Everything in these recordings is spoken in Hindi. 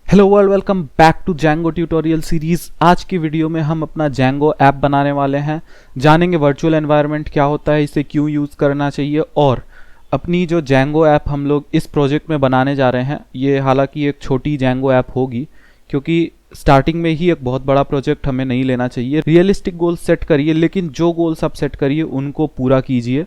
Hello world, welcome back to Django tutorial series. आज की वीडियो में हम अपना Django ऐप बनाने वाले हैं। जानेंगे वर्चुअल एनवायरनमेंट क्या होता है, इसे क्यों यूज़ करना चाहिए, और अपनी जो Django ऐप हम लोग इस प्रोजेक्ट में बनाने जा रहे हैं, ये हालांकि एक छोटी Django ऐप होगी क्योंकि स्टार्टिंग में ही एक बहुत बड़ा प्रोजेक्ट हमें नहीं लेना चाहिए। रियलिस्टिक गोल सेट करिए, लेकिन जो गोल्स आप सेट करिए उनको पूरा कीजिए।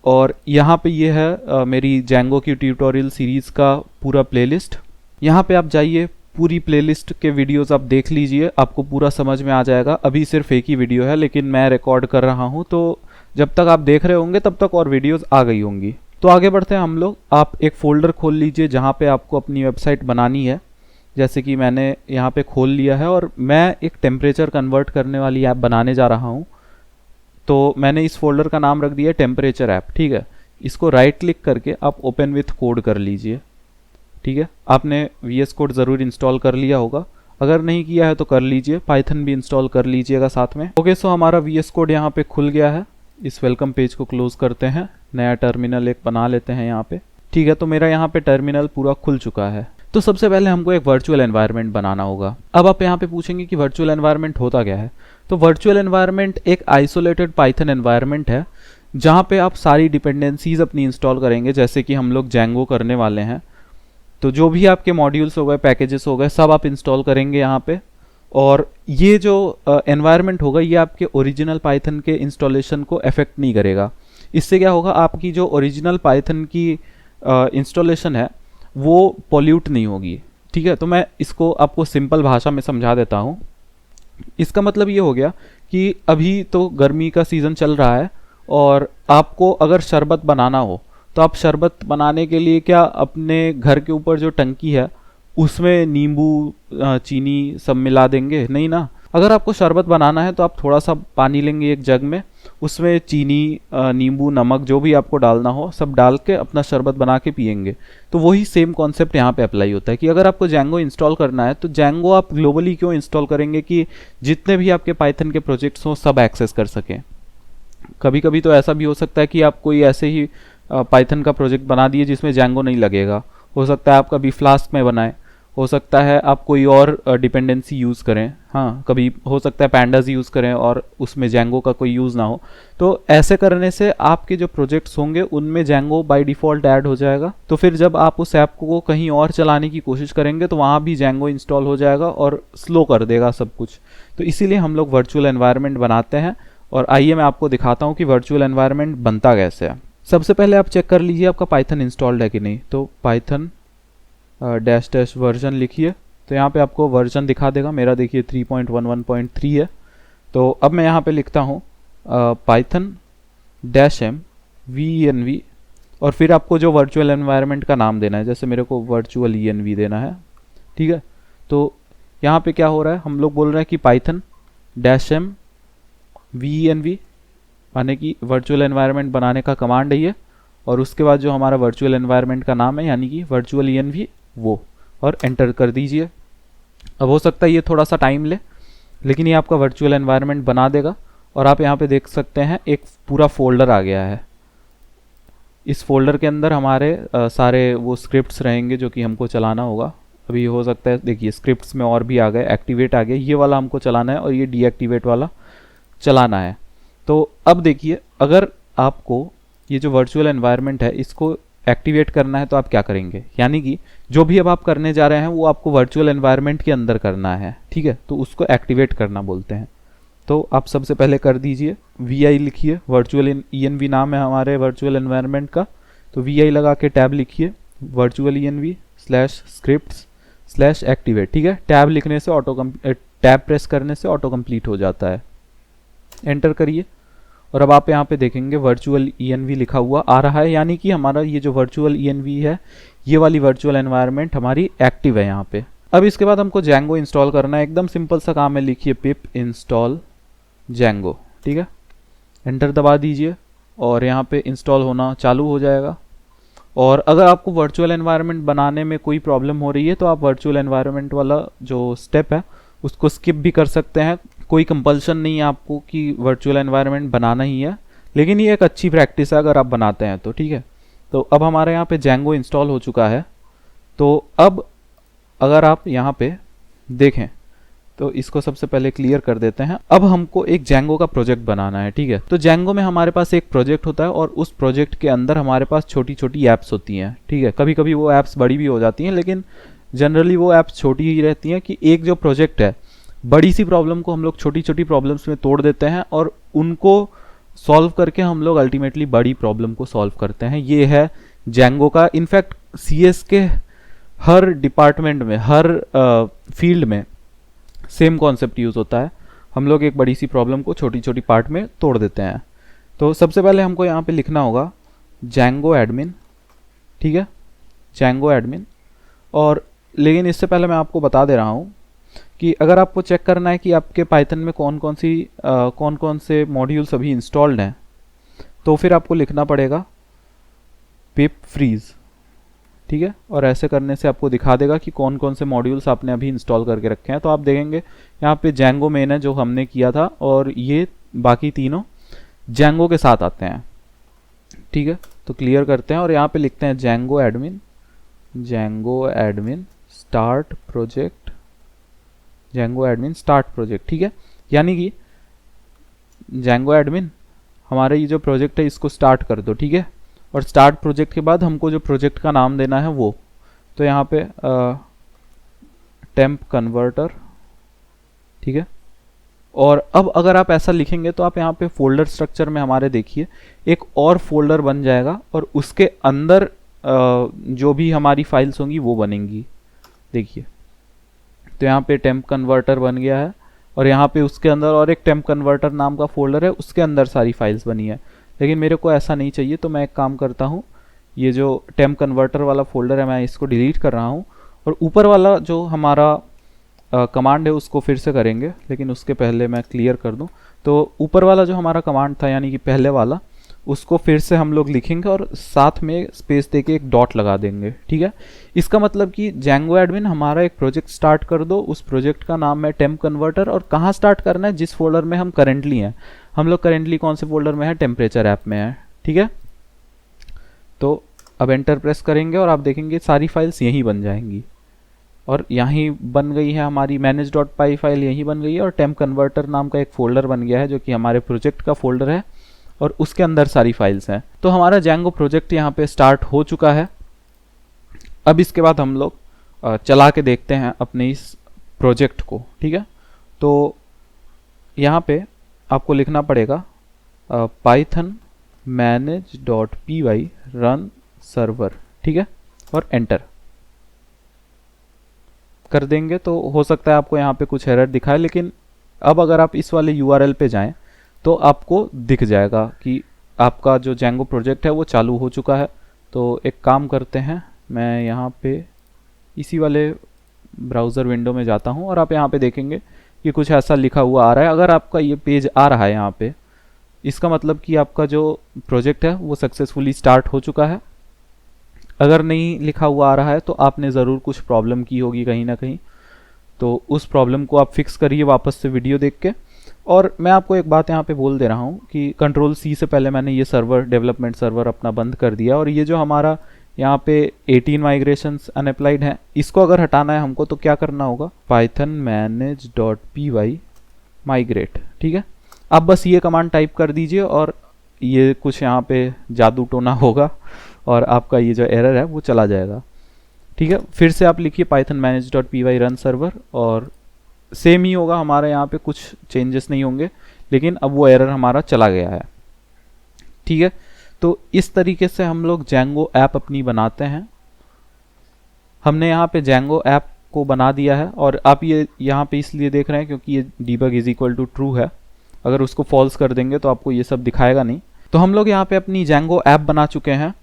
और यहाँ पे ये है मेरी Django की ट्यूटोरियल सीरीज़ का पूरा प्लेलिस्ट। यहाँ पे आप जाइए, पूरी प्लेलिस्ट के वीडियोस आप देख लीजिए, आपको पूरा समझ में आ जाएगा। अभी सिर्फ एक ही वीडियो है लेकिन मैं रिकॉर्ड कर रहा हूँ, तो जब तक आप देख रहे होंगे तब तक और वीडियोस आ गई होंगी। तो आगे बढ़ते हैं हम लोग। आप एक फोल्डर खोल लीजिए जहाँ पे आपको अपनी वेबसाइट बनानी है। जैसे कि मैंने यहाँ पे खोल लिया है और मैं एक टेम्परेचर कन्वर्ट करने वाली ऐप बनाने जा रहा हूँ। तो मैंने इस फोल्डर का नाम रख दिया टेम्परेचर ऐप। ठीक है, इसको राइट क्लिक करके आप ओपन विथ कोड कर लीजिए। ठीक है, आपने VS कोड ज़रूर इंस्टॉल कर लिया होगा, अगर नहीं किया है तो कर लीजिए। पाइथन भी इंस्टॉल कर लीजिएगा साथ में। ओके, सो हमारा VS कोड यहाँ पे खुल गया है। इस वेलकम पेज को क्लोज करते हैं, नया टर्मिनल एक बना लेते हैं यहाँ पे। ठीक है, तो मेरा यहाँ पे टर्मिनल पूरा खुल चुका है। तो सबसे पहले हमको एक वर्चुअल एनवायरनमेंट बनाना होगा। अब आप यहाँ पे पूछेंगे कि वर्चुअल एनवायरनमेंट होता क्या है। तो वर्चुअल एनवायरनमेंट एक आइसोलेटेड पाइथन एनवायरनमेंट है जहाँ पे आप सारी डिपेंडेंसीज अपनी इंस्टॉल करेंगे। जैसे कि हम लोग Django करने वाले हैं, तो जो भी आपके मॉड्यूल्स हो गए, पैकेजेस हो गए, सब आप इंस्टॉल करेंगे यहाँ पे। और ये जो एनवायरनमेंट होगा ये आपके ओरिजिनल पाइथन के इंस्टॉलेशन को अफेक्ट नहीं करेगा। इससे क्या होगा, आपकी जो ओरिजिनल पाइथन की इंस्टॉलेशन है वो पॉल्यूट नहीं होगी। ठीक है, तो मैं इसको आपको सिंपल भाषा में समझा देता हूँ। इसका मतलब ये हो गया कि अभी तो गर्मी का सीज़न चल रहा है और आपको अगर शरबत बनाना हो तो आप शरबत बनाने के लिए क्या अपने घर के ऊपर जो टंकी है उसमें नींबू चीनी सब मिला देंगे? नहीं ना। अगर आपको शरबत बनाना है तो आप थोड़ा सा पानी लेंगे एक जग में, उसमें चीनी, नींबू, नमक जो भी आपको डालना हो सब डाल के अपना शरबत बना के पियेंगे। तो वही सेम कॉन्सेप्ट यहाँ पे अप्लाई होता है कि अगर आपको Django इंस्टॉल करना है तो Django आप ग्लोबली क्यों इंस्टॉल करेंगे कि जितने भी आपके पाइथन के प्रोजेक्ट्स हों सब एक्सेस कर सकें। कभी कभी तो ऐसा भी हो सकता है कि आप कोई ऐसे ही पाइथन का प्रोजेक्ट बना दिए जिसमें Django नहीं लगेगा। हो सकता है आप कभी फ्लास्क में बनाएं, हो सकता है आप कोई और डिपेंडेंसी यूज़ करें। हाँ, कभी हो सकता है पैंडास यूज़ करें और उसमें Django का कोई यूज़ ना हो। तो ऐसे करने से आपके जो प्रोजेक्ट्स होंगे उनमें Django बाय डिफ़ॉल्ट ऐड हो जाएगा। तो फिर जब आप उस ऐप को कहीं और चलाने की कोशिश करेंगे तो वहाँ भी Django इंस्टॉल हो जाएगा और स्लो कर देगा सब कुछ। तो इसीलिए हम लोग वर्चुअल एनवायरनमेंट बनाते हैं। और आइए मैं आपको दिखाता हूँ कि वर्चुअल एनवायरनमेंट बनता कैसे है। सबसे पहले आप चेक कर लीजिए आपका पाइथन इंस्टॉल्ड है कि नहीं। तो पाइथन डैश वर्जन लिखिए, तो यहाँ पे आपको वर्जन दिखा देगा। मेरा देखिए 3.11.3 है। तो अब मैं यहाँ पे लिखता हूँ पाइथन -m venv, और फिर आपको जो वर्चुअल एनवायरनमेंट का नाम देना है, जैसे मेरे को वर्चुअल env देना है। ठीक है, तो यहाँ पे क्या हो रहा है, हम लोग बोल रहे हैं कि पाइथन -m venv माने कि वर्चुअल एनवायरनमेंट बनाने का कमांड है ये, और उसके बाद जो हमारा वर्चुअल एनवायरनमेंट का नाम है यानी कि वर्चुअल env वो, और एंटर कर दीजिए। अब हो सकता है ये थोड़ा सा टाइम ले, लेकिन ये आपका वर्चुअल एनवायरनमेंट बना देगा। और आप यहाँ पे देख सकते हैं एक पूरा फोल्डर आ गया है। इस फोल्डर के अंदर हमारे सारे वो स्क्रिप्ट्स रहेंगे जो कि हमको चलाना होगा। अभी हो सकता है, देखिए स्क्रिप्ट्स में और भी आ गए, एक्टिवेट आ गया, ये वाला हमको चलाना है और ये डीएक्टिवेट वाला चलाना है। तो अब देखिए, अगर आपको ये जो वर्चुअल एनवायरनमेंट है इसको एक्टिवेट करना है तो आप क्या करेंगे, यानी कि जो भी अब आप करने जा रहे हैं वो आपको वर्चुअल एनवायरनमेंट के अंदर करना है। ठीक है, तो उसको एक्टिवेट करना बोलते हैं। तो आप सबसे पहले कर दीजिए VI लिखिए, वर्चुअल env नाम है हमारे वर्चुअल एनवायरनमेंट का। तो VI लगा के टैब लिखिए, वर्चुअल env/scripts/activate। ठीक है, टैब लिखने से टैब प्रेस करने से ऑटो कंप्लीट हो जाता है। एंटर करिए और अब आप यहाँ पे देखेंगे वर्चुअल env लिखा हुआ आ रहा है, यानी कि हमारा ये जो वर्चुअल env है ये वाली वर्चुअल एनवायरनमेंट हमारी एक्टिव है यहाँ पे। अब इसके बाद हमको Django इंस्टॉल करना है। एकदम सिंपल सा काम है, लिखिए पिप इंस्टॉल Django। ठीक है, एंटर दबा दीजिए और यहाँ पे इंस्टॉल होना चालू हो जाएगा। और अगर आपको वर्चुअल एनवायरनमेंट बनाने में कोई प्रॉब्लम हो रही है तो आप वर्चुअल एनवायरनमेंट वाला जो स्टेप है उसको स्किप भी कर सकते हैं। कोई कंपल्शन नहीं है आपको कि वर्चुअल एनवायरनमेंट बनाना ही है, लेकिन ये एक अच्छी प्रैक्टिस है अगर आप बनाते हैं तो। ठीक है, तो अब हमारे यहाँ पे Django इंस्टॉल हो चुका है। तो अब अगर आप यहाँ पे देखें तो इसको सबसे पहले क्लियर कर देते हैं। अब हमको एक जेंगो का प्रोजेक्ट बनाना है, ठीक है। तो जेंगो में हमारे पास एक प्रोजेक्ट होता है और उस प्रोजेक्ट के अंदर हमारे पास छोटी छोटी ऐप्स होती हैं, ठीक है। कभी कभी वो ऐप्स बड़ी भी हो जाती हैं, लेकिन जनरली वो ऐप्स छोटी ही रहती हैं कि एक जो प्रोजेक्ट है, बड़ी सी प्रॉब्लम को हम लोग छोटी छोटी प्रॉब्लम्स में तोड़ देते हैं और उनको सॉल्व करके हम लोग अल्टीमेटली बड़ी प्रॉब्लम को सॉल्व करते हैं। ये है जेंगो का। इनफैक्ट CS के हर डिपार्टमेंट में, हर फील्ड में सेम कॉन्सेप्ट यूज़ होता है। हम लोग एक बड़ी सी प्रॉब्लम को छोटी छोटी पार्ट में तोड़ देते हैं। तो सबसे पहले हमको यहाँ पे लिखना होगा जेंगो एडमिन, ठीक है, जेंगो एडमिन। और लेकिन इससे पहले मैं आपको बता दे रहा हूँ कि अगर आपको चेक करना है कि आपके पाइथन में कौन कौन से मॉड्यूल्स अभी इंस्टॉल्ड हैं, तो फिर आपको लिखना पड़ेगा पिप फ्रीज, ठीक है। और ऐसे करने से आपको दिखा देगा कि कौन कौन से मॉड्यूल्स आपने अभी इंस्टॉल करके रखे हैं। तो आप देखेंगे यहाँ पे जेंगो मेन है जो हमने किया था, और ये बाकी तीनों जेंगो के साथ आते हैं, ठीक है। तो क्लियर करते हैं और यहाँ पे लिखते हैं Django admin, Django admin start project, Django admin start project, ठीक है। यानी कि जेंगो एडमिन हमारे ये जो प्रोजेक्ट है इसको स्टार्ट कर दो, ठीक है। और स्टार्ट प्रोजेक्ट के बाद हमको जो प्रोजेक्ट का नाम देना है वो, तो यहाँ पे टेम्प कन्वर्टर, ठीक है। और अब अगर आप ऐसा लिखेंगे तो आप यहाँ पे फोल्डर स्ट्रक्चर में हमारे देखिए एक और फोल्डर बन जाएगा और उसके अंदर जो भी हमारी फाइल्स होंगी वो बनेंगी, देखिए। तो यहाँ पे टेम्प कन्वर्टर बन गया है और यहाँ पे उसके अंदर और एक टेम्प कन्वर्टर नाम का फोल्डर है, उसके अंदर सारी फाइल्स बनी है। लेकिन मेरे को ऐसा नहीं चाहिए, तो मैं एक काम करता हूँ, ये जो टेम्प कन्वर्टर वाला फोल्डर है मैं इसको डिलीट कर रहा हूँ और ऊपर वाला जो हमारा कमांड है उसको फिर से करेंगे। लेकिन उसके पहले मैं क्लियर कर दूँ, तो ऊपर वाला जो हमारा कमांड था यानी कि पहले वाला, उसको फिर से हम लोग लिखेंगे और साथ में स्पेस देके एक डॉट लगा देंगे, ठीक है। इसका मतलब कि जेंगो एडमिन हमारा एक प्रोजेक्ट स्टार्ट कर दो, उस प्रोजेक्ट का नाम है टेम्प कन्वर्टर, और कहाँ स्टार्ट करना है, जिस फोल्डर में हम करेंटली हैं। हम लोग करेंटली कौन से फोल्डर में है, टेम्परेचर ऐप में है, ठीक है। तो अब एंटर प्रेस करेंगे और आप देखेंगे सारी फाइल्स यहीं बन जाएंगी, और यहीं बन गई है हमारी manage.py फाइल, यहीं बन गई है, और टेम्प कन्वर्टर नाम का एक फोल्डर बन गया है जो कि हमारे प्रोजेक्ट का फोल्डर है और उसके अंदर सारी फाइल्स हैं। तो हमारा जेंगो प्रोजेक्ट यहाँ पे स्टार्ट हो चुका है। अब इसके बाद हम लोग चला के देखते हैं अपने इस प्रोजेक्ट को, ठीक है। तो यहाँ पे आपको लिखना पड़ेगा python manage.py run server, ठीक है, और एंटर कर देंगे। तो हो सकता है आपको यहाँ पे कुछ एरर दिखाए, लेकिन अब अगर आप इस वाले URL पे जाएं तो आपको दिख जाएगा कि आपका जो जेंगो प्रोजेक्ट है वो चालू हो चुका है। तो एक काम करते हैं, मैं यहाँ पे इसी वाले ब्राउज़र विंडो में जाता हूँ और आप यहाँ पे देखेंगे कि कुछ ऐसा लिखा हुआ आ रहा है। अगर आपका ये पेज आ रहा है यहाँ पे, इसका मतलब कि आपका जो प्रोजेक्ट है वो सक्सेसफुली स्टार्ट हो चुका है। अगर नहीं लिखा हुआ आ रहा है तो आपने ज़रूर कुछ प्रॉब्लम की होगी कहीं ना कहीं, तो उस प्रॉब्लम को आप फिक्स करिए वापस से वीडियो देख के। और मैं आपको एक बात यहाँ पे बोल दे रहा हूँ कि Ctrl+C से पहले मैंने ये सर्वर, डेवलपमेंट सर्वर अपना बंद कर दिया, और ये जो हमारा यहाँ पे 18 माइग्रेशंस अनअप्लाइड हैं, इसको अगर हटाना है हमको तो क्या करना होगा, python manage.py migrate, ठीक है। आप बस ये कमांड टाइप कर दीजिए और ये कुछ यहाँ पे जादू टोना होगा और आपका ये जो एरर है वो चला जाएगा, ठीक है। फिर से आप लिखिए python manage.py run server, और सेम ही होगा, हमारे यहाँ पे कुछ चेंजेस नहीं होंगे, लेकिन अब वो एरर हमारा चला गया है, ठीक है। तो इस तरीके से हम लोग जेंगो ऐप अपनी बनाते हैं। हमने यहाँ पे जेंगो ऐप को बना दिया है, और आप ये यहाँ पे इसलिए देख रहे हैं क्योंकि ये debug is equal to true है। अगर उसको फॉल्स कर देंगे तो आपको ये सब दिखाएगा नहीं। तो हम लोग यहाँ पे अपनी जेंगो ऐप बना चुके हैं।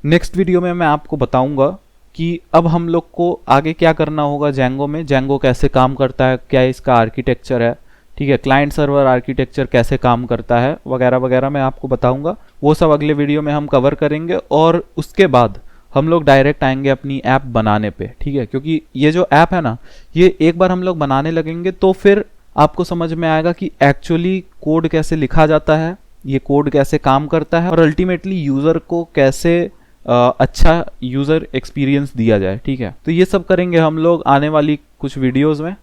नेक्स्ट वीडियो में मैं आपको बताऊंगा कि अब हम लोग को आगे क्या करना होगा जेंगो में, जेंगो कैसे काम करता है, क्या इसका आर्किटेक्चर है, ठीक है, क्लाइंट सर्वर आर्किटेक्चर कैसे काम करता है, वगैरह वगैरह मैं आपको बताऊंगा। वो सब अगले वीडियो में हम कवर करेंगे, और उसके बाद हम लोग डायरेक्ट आएंगे अपनी ऐप बनाने पे, ठीक है। क्योंकि ये जो ऐप है ना, ये एक बार हम लोग बनाने लगेंगे तो फिर आपको समझ में आएगा कि एक्चुअली कोड कैसे लिखा जाता है, ये कोड कैसे काम करता है, और अल्टीमेटली यूज़र को कैसे अच्छा यूज़र एक्सपीरियंस दिया जाए। ठीक है, तो ये सब करेंगे हम लोग आने वाली कुछ वीडियोस में।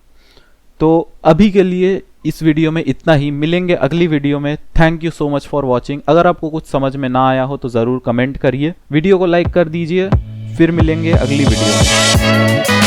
तो अभी के लिए इस वीडियो में इतना ही, मिलेंगे अगली वीडियो में। Thank you so much for watching. अगर आपको कुछ समझ में ना आया हो तो ज़रूर कमेंट करिए, वीडियो को लाइक कर दीजिए। फिर मिलेंगे अगली वीडियो में।